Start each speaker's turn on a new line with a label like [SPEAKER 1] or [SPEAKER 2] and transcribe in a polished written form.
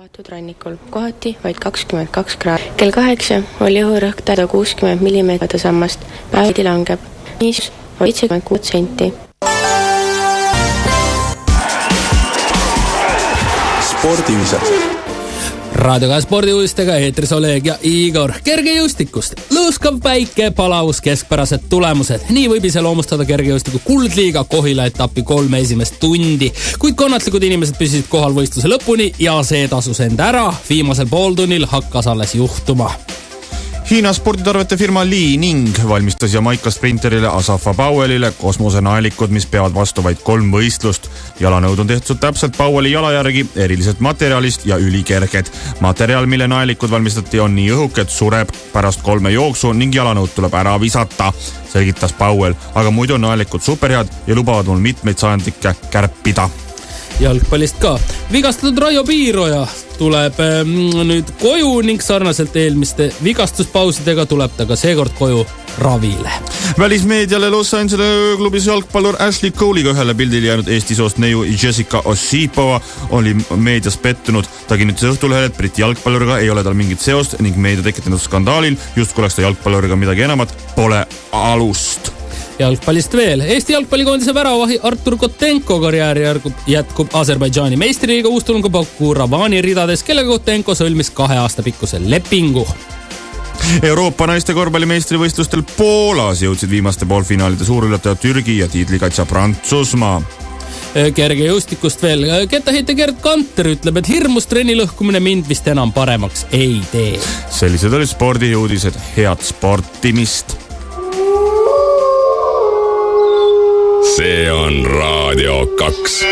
[SPEAKER 1] avatud rannikul, kohati vaid 22 kraadi. Kell 8 oli õhurõhk 60 mm sammast, päeviti langeb. Niisus oli 76%.
[SPEAKER 2] Spordiuudised.
[SPEAKER 3] Raadio 2 spordiuudistega eetris Oleg ja Igor. Kergejõustikust. Lõõskav päike, palavus, keskpärased tulemused. Nii võib iseloomustada kergejõustiku kuldliiga Kohila etapi 3 esimest tundi. Kuid kannatlikud inimesed püsisid kohal võistluse lõpuni ja see tasus end ära. Viimasel pooltunnil hakkas alles juhtuma.
[SPEAKER 2] Hiina sporditarvete firma Li Ning valmistas Jamaika sprinterile Asafa Powellile kosmosenaelikud, mis peavad vastu vaid 3 võistlust. Jalanõud on tehtud täpselt Powelli jala järgi, eriliselt materjalist ja ülikerged. Materjal, mille naelikud valmistati, on nii õhuke, et sureb pärast 3 jooksu ning jalanõud tuleb ära visata, selgitas Powell. Aga muidu on naelikud superhead ja lubavad mul mitmeid sajandikke kärpida.
[SPEAKER 3] Jalgpallist ka. Vigastatud Raio Piiroja tuleb nüüd koju ning sarnaselt eelmiste vigastuspausidega tuleb ta ka seekord koju ravile.
[SPEAKER 2] Välismeediale Los Angeles klubis jalgpallur Ashley Cole'iga ühele pildil jäänud Eesti soost neiu Jessica Osipova oli meedias pettunud. Ta kinnitas Õhtulehele, et Briti jalgpalluriga ei ole tal mingit seost ning meedia tekitanud skandaalil, just kui oleks ta jalgpalluriga midagi enamat, pole alust.
[SPEAKER 3] Jalgpallist veel. Eesti jalgpallikoondise väravahi Artur Kotenko karjääri jätkub Aserbaidžaani meistriliiga uustulunga Baku Ravani ridades, kellega Kotenko sõlmis 2 aasta pikkuse lepingu.
[SPEAKER 2] Euroopa naiste korvpallimeistrivõistlustel Poolas jõudsid viimaste poolfinaalide suurüllataja Türgi ja tiitlikaitsa Prantsusmaa.
[SPEAKER 3] Kergejõustikust veel. Kettaheite Gerd Kanter ütleb, et hirmus trenni lõhkumine mind vist enam paremaks ei tee.
[SPEAKER 2] Sellised olid spordiuudised. Head sportimist!
[SPEAKER 4] See on Raadio 2.